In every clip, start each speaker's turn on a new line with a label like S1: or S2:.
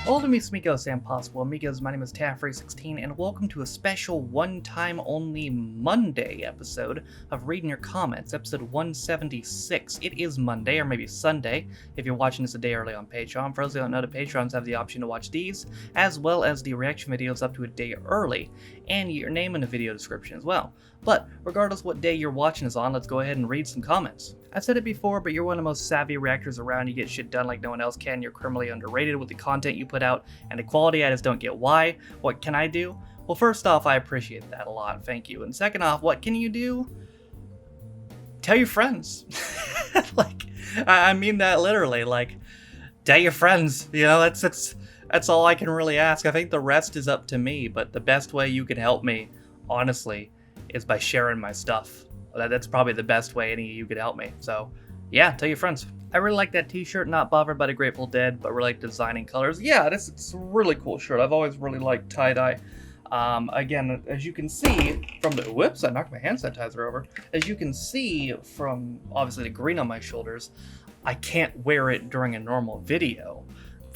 S1: Hello to me, Smiko Sam Possible Amigos. My name is Taffrey16, and welcome to a special one-time only Monday episode of Reading Your Comments, episode 176. It is Monday, or maybe Sunday, if you're watching this a day early on Patreon. For those who don't know, the Patrons have the option to watch these, as well as the reaction videos up to a day early, and your name in the video description as well. But regardless what day you're watching this on, let's go ahead and read some comments. I've said it before, but you're one of the most savvy reactors around. You get shit done like no one else can. You're criminally underrated with the content you put out, and the quality I just don't get why. What can I do? Well, first off, I appreciate that a lot, thank you. And second off, what can you do? Tell your friends. I mean that literally, tell your friends. You know, that's all I can really ask. I think the rest is up to me, but the best way you can help me, honestly, is by sharing my stuff. That's probably the best way any of you could help me. So, yeah, tell your friends. I really like that t-shirt, not bothered by the Grateful Dead, but really like designing colors. Yeah, it's a really cool shirt. I've always really liked tie-dye. Again, as you can see from the... Whoops, I knocked my hand sanitizer over. As you can see from, obviously, the green on my shoulders, I can't wear it during a normal video.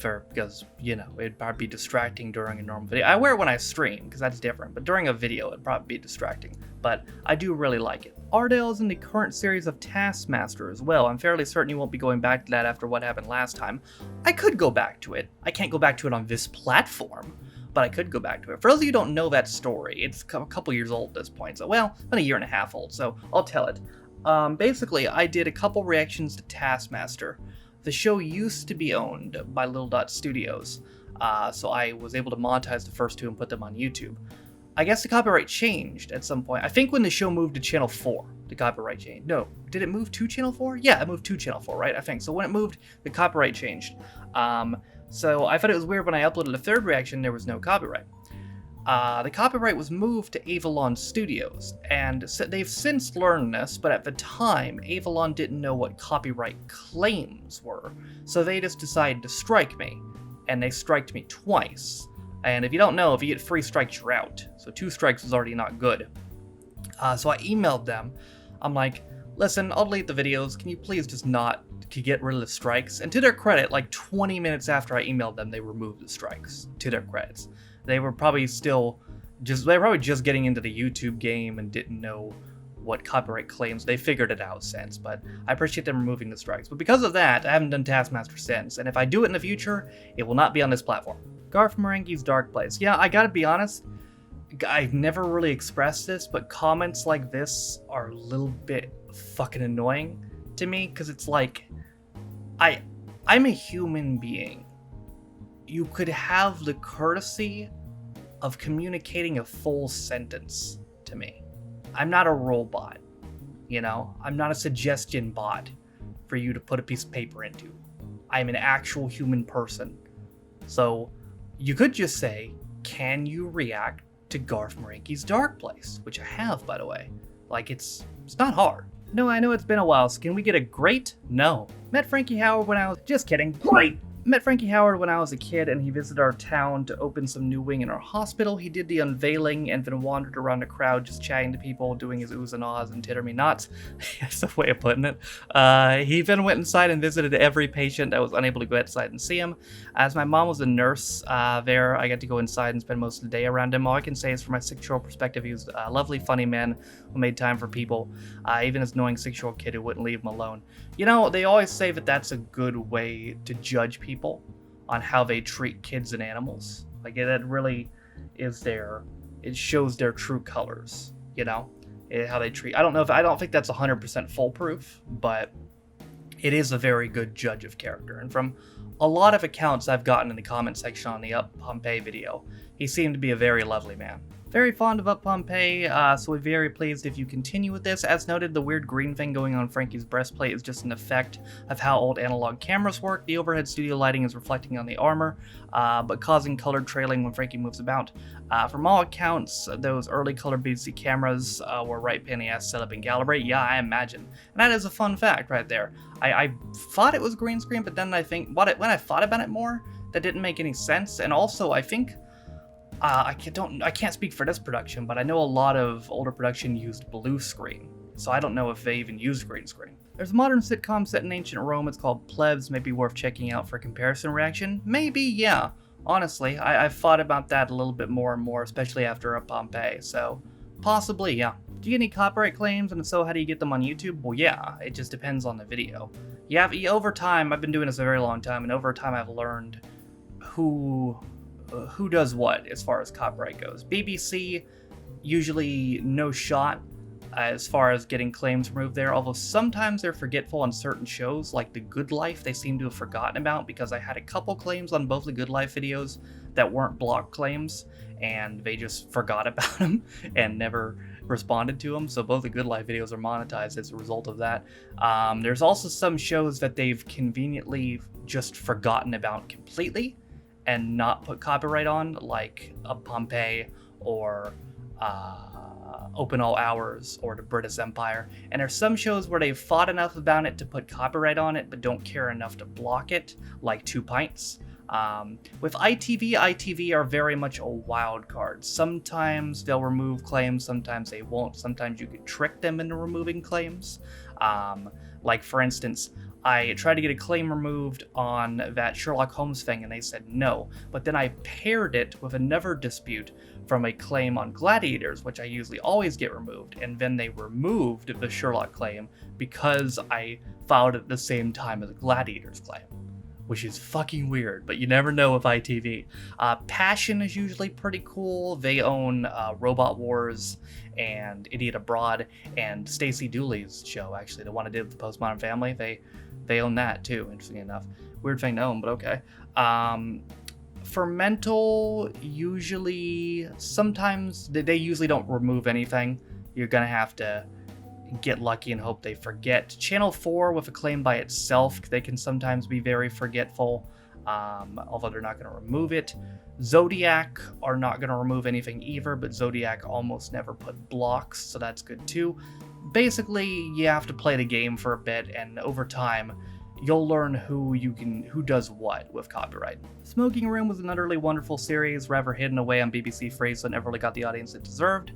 S1: Because, you know, it'd probably be distracting during a normal video. I wear it when I stream, because that's different, but during a video, it'd probably be distracting. But I do really like it. Ardale is in the current series of Taskmaster as well. I'm fairly certain you won't be going back to that after what happened last time. I could go back to it. I can't go back to it on this platform, but I could go back to it. For those of you who don't know that story, it's a couple years old at this point, so, well, about a year and a half old, so I'll tell it. Basically, I did a couple reactions to Taskmaster. The show used to be owned by Little Dot Studios, so I was able to monetize the first two and put them on YouTube. I guess the copyright changed at some point. I think when the show moved to Channel 4, the copyright changed. No, did it move to Channel 4? Yeah, it moved to Channel 4, right? I think. So when it moved, the copyright changed. So I thought it was weird when I uploaded the third reaction, there was no copyright. The copyright was moved to Avalon Studios, and they've since learned this, but at the time, Avalon didn't know what copyright claims were, so they just decided to strike me, and they striked me twice. And if you don't know, if you get 3 strikes, you're out, so 2 strikes is already not good. So I emailed them. I'm like, listen, I'll delete the videos, can you please just not get rid of the strikes? And to their credit, like 20 minutes after I emailed them, they removed the strikes, to their credits. They were probably just getting into the YouTube game and didn't know what copyright claims. They figured it out since, but I appreciate them removing the strikes. But because of that, I haven't done Taskmaster since, and if I do it in the future, it will not be on this platform. Garth Marenghi's Dark Place. Yeah, I gotta be honest, I've never really expressed this, but comments like this are a little bit fucking annoying to me, because it's like, I'm a human being. You could have the courtesy of communicating a full sentence to me. I'm not a robot, you know? I'm not a suggestion bot for you to put a piece of paper into. I'm an actual human person. So you could just say, can you react to Garth Marenghi's Dark Place? Which I have, by the way. Like, it's not hard. No, I know it's been a while, so can we get a great? No. Met Frankie Howard when I was... Just kidding. Great! Met Frankie Howard when I was a kid, and he visited our town to open some new wing in our hospital. He did the unveiling and then wandered around the crowd just chatting to people, doing his oohs and ahs and titter me nots. That's the way of putting it. He then went inside and visited every patient that was unable to go outside and see him. As my mom was a nurse there, I got to go inside and spend most of the day around him. All I can say is from my 6-year-old perspective, he was a lovely, funny man who made time for people, even as knowing 6-year-old kid who wouldn't leave him alone. You know, they always say that that's a good way to judge people on how they treat kids and animals. Like, it really is it shows their true colors, you know, how they treat. I don't think that's 100% foolproof, but it is a very good judge of character. And from a lot of accounts I've gotten in the comment section on the Up Pompeii video, he seemed to be a very lovely man. Very fond of Up Pompeii, so we're very pleased if you continue with this. As noted, the weird green thing going on Frankie's breastplate is just an effect of how old analog cameras work. The overhead studio lighting is reflecting on the armor, but causing colored trailing when Frankie moves about. From all accounts, those early colored BC cameras were right pain in the ass set up in Calibrate. Yeah, I imagine. And that is a fun fact right there. I thought it was green screen, but then I think, when I thought about it more, that didn't make any sense. And also, I think... I can't speak for this production, but I know a lot of older production used blue screen, so I don't know if they even used green screen. There's a modern sitcom set in ancient Rome. It's called Plebs. Maybe worth checking out for a comparison reaction. Maybe, yeah. Honestly, I've thought about that a little bit more and more, especially after a Pompeii, so possibly, yeah. Do you get any copyright claims, and if so, how do you get them on YouTube? Well, yeah, it just depends on the video. Over time, I've been doing this a very long time, and over time I've learned who does what as far as copyright goes. BBC, usually no shot as far as getting claims removed there, although sometimes they're forgetful on certain shows, like The Good Life they seem to have forgotten about, because I had a couple claims on both The Good Life videos that weren't block claims, and they just forgot about them and never responded to them, so both The Good Life videos are monetized as a result of that. There's also some shows that they've conveniently just forgotten about completely and not put copyright on, like a Pompeii or Open All Hours or the British Empire. And there's some shows where they've fought enough about it to put copyright on it, but don't care enough to block it, like 2 Pints. With ITV are very much a wild card. Sometimes they'll remove claims, sometimes they won't. Sometimes you could trick them into removing claims. Like, for instance, I tried to get a claim removed on that Sherlock Holmes thing, and they said no. But then I paired it with another dispute from a claim on Gladiators, which I usually always get removed, and then they removed the Sherlock claim because I filed it at the same time as the Gladiators claim, which is fucking weird, but you never know with ITV. Passion is usually pretty cool. They own Robot Wars and Idiot Abroad and Stacey Dooley's show, actually, the one I did with the Postmodern Family. They own that too, interestingly enough. Weird thing to own, but okay. For mental, usually, sometimes they usually don't remove anything. You're gonna have to get lucky and hope they forget. Channel 4 with a claim by itself, they can sometimes be very forgetful, although they're not going to remove it. Zodiac are not going to remove anything either, but Zodiac almost never put blocks, so that's good too. Basically, you have to play the game for a bit, and over time, you'll learn who does what with copyright. Smoking Room was an utterly wonderful series, rather hidden away on BBC Free, so it never really got the audience it deserved.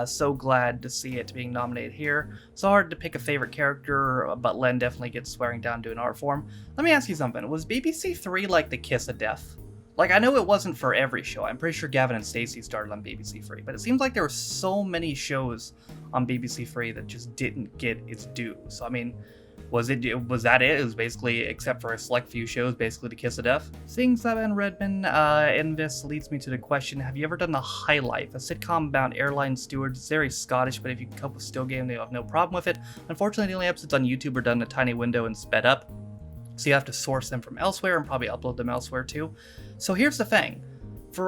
S1: So glad to see it being nominated here. So hard to pick a favorite character, but Len definitely gets swearing down to an art form. Let me ask you something, was BBC 3 like the kiss of death? Like, I know it wasn't for every show. I'm pretty sure Gavin and Stacey started on BBC 3, but it seems like there were so many shows on BBC 3 that just didn't get its due. So, I mean, was that it? It was basically, except for a select few shows, basically the kiss of death. Seeing Simon Redman in this leads me to the question, have you ever done The High Life, a sitcom about airline stewards? It's very Scottish, but if you can cope with still game, they have no problem with it. Unfortunately, the only episodes on YouTube are done in a tiny window and sped up, so you have to source them from elsewhere and probably upload them elsewhere too. So here's the thing.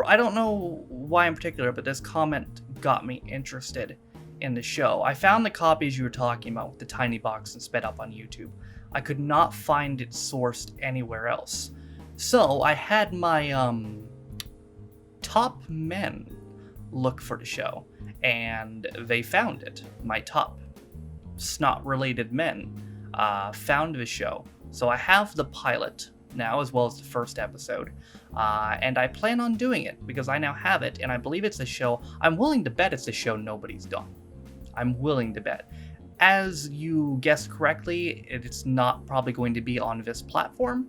S1: I don't know why in particular, but this comment got me interested in the show. I found the copies you were talking about with the tiny box and sped up on YouTube. I could not find it sourced anywhere else. So I had my top men look for the show, and they found it. My top snot-related men found the show. So I have the pilot now, as well as the first episode, and I plan on doing it because I now have it, and I believe it's a show. I'm willing to bet it's a show nobody's done. I'm willing to bet. As you guessed correctly, it's not probably going to be on this platform,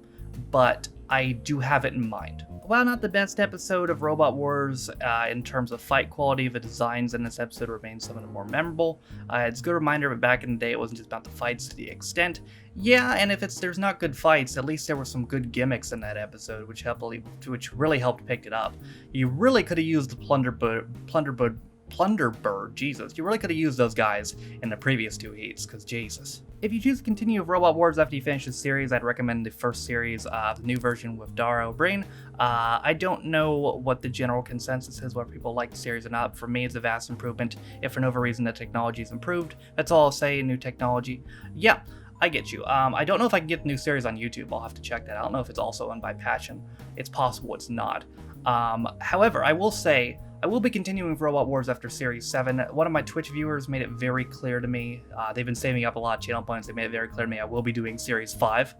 S1: but I do have it in mind. While not the best episode of Robot Wars in terms of fight quality, the designs in this episode remain some of the more memorable. It's a good reminder that back in the day it wasn't just about the fights to the extent. Yeah, and if there's not good fights, at least there were some good gimmicks in that episode, which really helped pick it up. You really could have used the Plunderbird, Jesus. You really could have used those guys in the previous 2 heats, because Jesus. If you choose to continue with Robot Wars after you finish the series, I'd recommend the first series, the new version with Dara O'Brien. I don't know what the general consensus is, whether people like the series or not. For me, it's a vast improvement. If for no other reason the technology's improved, that's all I'll say, new technology. Yeah, I get you. I don't know if I can get the new series on YouTube. I'll have to check that. I don't know if it's also owned by Passion. It's possible it's not. However, I will say, I will be continuing with Robot Wars after Series 7. One of my Twitch viewers made it very clear to me. They've been saving up a lot of channel points. They made it very clear to me I will be doing Series 5.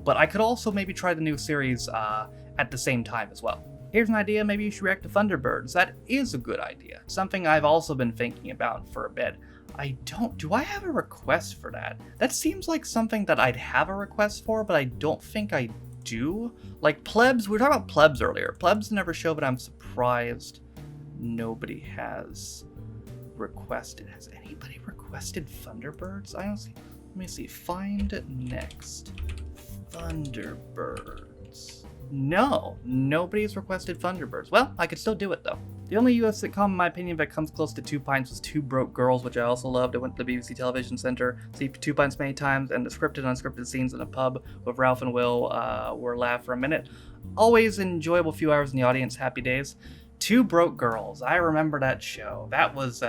S1: But I could also maybe try the new series at the same time as well. Here's an idea, maybe you should react to Thunderbirds. That is a good idea. Something I've also been thinking about for a bit. Do I have a request for that? That seems like something that I'd have a request for, but I don't think I do. Like Plebs, we were talking about Plebs earlier. Plebs never show, but I'm surprised nobody has requested. Has anybody requested Thunderbirds? I don't see. Let me see. Find next. Thunderbirds. No, nobody's requested Thunderbirds. Well, I could still do it though. The only US sitcom, in my opinion, that comes close to 2 Pints was Two Broke Girls, which I also loved. I went to the BBC Television Centre, see 2 Pints many times, and the scripted and unscripted scenes in a pub with Ralph and Will were laugh for a minute. Always an enjoyable few hours in the audience, happy days. Two Broke Girls, I remember that show. That was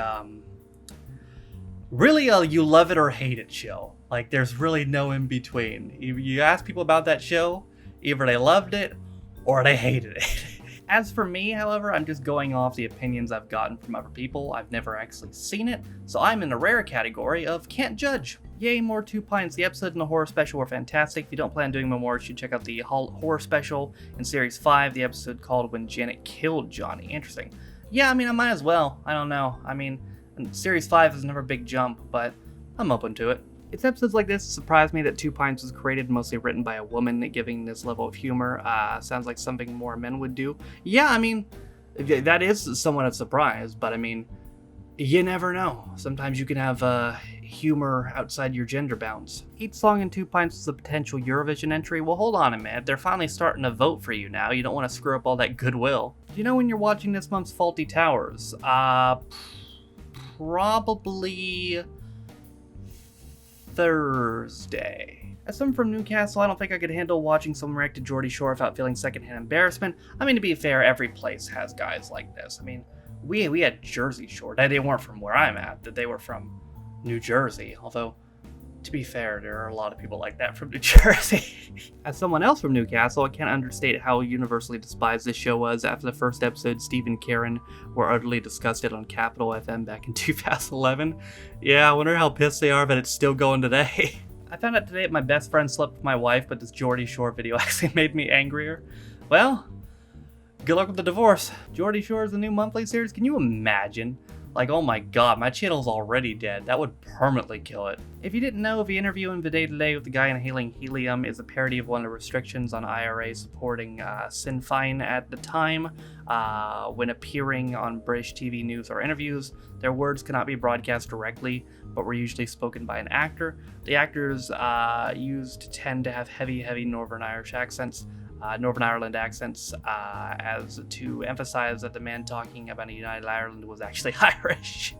S1: really a you love it or hate it show. Like, there's really no in between. You ask people about that show, either they loved it or they hated it. As for me, however, I'm just going off the opinions I've gotten from other people. I've never actually seen it, so I'm in the rare category of can't judge. Yay, more 2 Pints. The episode and the horror special were fantastic. If you don't plan on doing more, you should check out the horror special in Series 5, the episode called When Janet Killed Johnny. Interesting. Yeah, I mean, I might as well. I don't know. I mean, Series 5 is never a big jump, but I'm open to it. It's episodes like this surprised me that 2 Pints was created mostly written by a woman, giving this level of humor. Sounds like something more men would do. Yeah, I mean, that is somewhat a surprise, but I mean, you never know. Sometimes you can have humor outside your gender bounds. Each song in 2 Pints is a potential Eurovision entry. Well, hold on a minute. They're finally starting to vote for you now. You don't want to screw up all that goodwill. Do you know when you're watching this month's Faulty Towers? Probably Thursday. As someone from Newcastle, I don't think I could handle watching someone react to Geordie Shore without feeling secondhand embarrassment. I mean, to be fair, every place has guys like this. I mean, we had Jersey Shore. They weren't from where I'm at, that they were from New Jersey. Although, to be fair, there are a lot of people like that from New Jersey. As someone else from Newcastle, I can't understate how universally despised this show was. After the first episode, Steve and Karen were utterly disgusted on Capital FM back in 2011. Yeah, I wonder how pissed they are that it's still going today. I found out today that my best friend slept with my wife, but this Geordie Shore video actually made me angrier. Well, good luck with the divorce. Geordie Shore is the new monthly series. Can you imagine? Like, oh my god, my channel's already dead. That would permanently kill it. If you didn't know, the interview in the day-to-day with the guy inhaling helium is a parody of one of the restrictions on IRA supporting Sinn Féin at the time. When appearing on British TV news or interviews, their words cannot be broadcast directly, but were usually spoken by an actor. The actors used tend to have heavy Northern Irish accents. Northern Ireland accents, as to emphasize that the man talking about a United Ireland was actually Irish.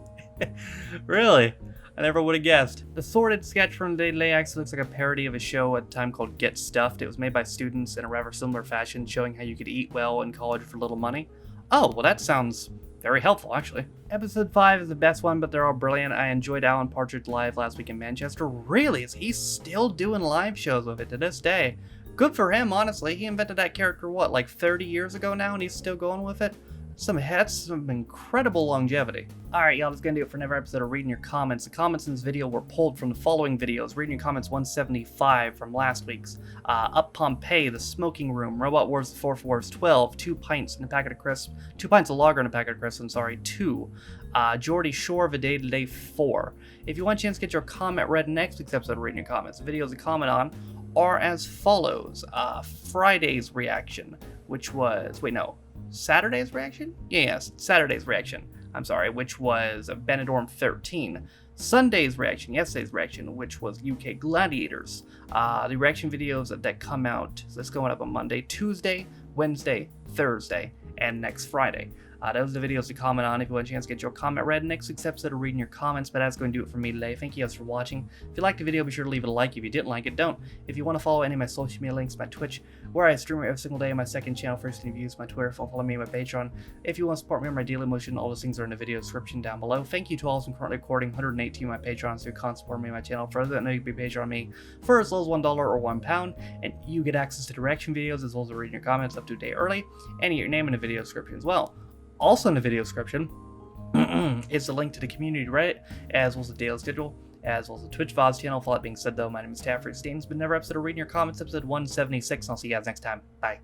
S1: Really? I never would have guessed. The sordid sketch from Day to Day actually looks like a parody of a show at the time called Get Stuffed. It was made by students in a rather similar fashion, showing how you could eat well in college for little money. Oh, well that sounds very helpful, actually. Episode 5 is the best one, but they're all brilliant. I enjoyed Alan Partridge live last week in Manchester. Really? Is he still doing live shows with it to this day? Good for him, honestly. He invented that character, what, like 30 years ago now, and he's still going with it? That's some incredible longevity. Alright, y'all, that's gonna do it for another episode of Reading Your Comments. The comments in this video were pulled from the following videos. Reading Your Comments 175 from last week's, Up Pompeii, The Smoking Room, Robot Wars, The Fourth Wars 12, 2 Pints and a Packet of Crisps, 2 Pints of Lager and a Packet of Crisps, 2, Geordie Shore, The Day to Day 4. If you want a chance to get your comment read in next week's episode of Reading Your Comments, the videos to comment on are as follows. Friday's reaction, which was, Saturday's reaction? Yes, Saturday's reaction. I'm sorry, which was Benidorm 13. Sunday's reaction, yesterday's reaction, which was UK Gladiators. The reaction videos that come out, so that's going up on Monday, Tuesday, Wednesday, Thursday, and next Friday. Those are the videos to comment on if you want a chance to get your comment read in next week's episode of Reading Your Comments, but that's going to do it for me today. Thank you guys for watching. If you liked the video, be sure to leave it a like. If you didn't like it, don't. If you want to follow any of my social media links, my Twitch, where I stream every single day, my second channel, First Reviews, my Twitter, follow me on my Patreon. If you want to support me on my daily motion, all those things are in the video description down below. Thank you to all who's currently recording 118 on my Patreon, so you can't support me on my channel further. I know you can be Patreon on me for as low as $1 or £1, and you get access to the reaction videos as well as Reading Your Comments up to a day early, and your name in the video description as well. Also in the video description is the link to the community Reddit, as well as the daily schedule, as well as the Twitch VODs channel. For that being said though, my name is Taffrey16. It's been another episode of Reading Your Comments, episode 176, and I'll see you guys next time. Bye.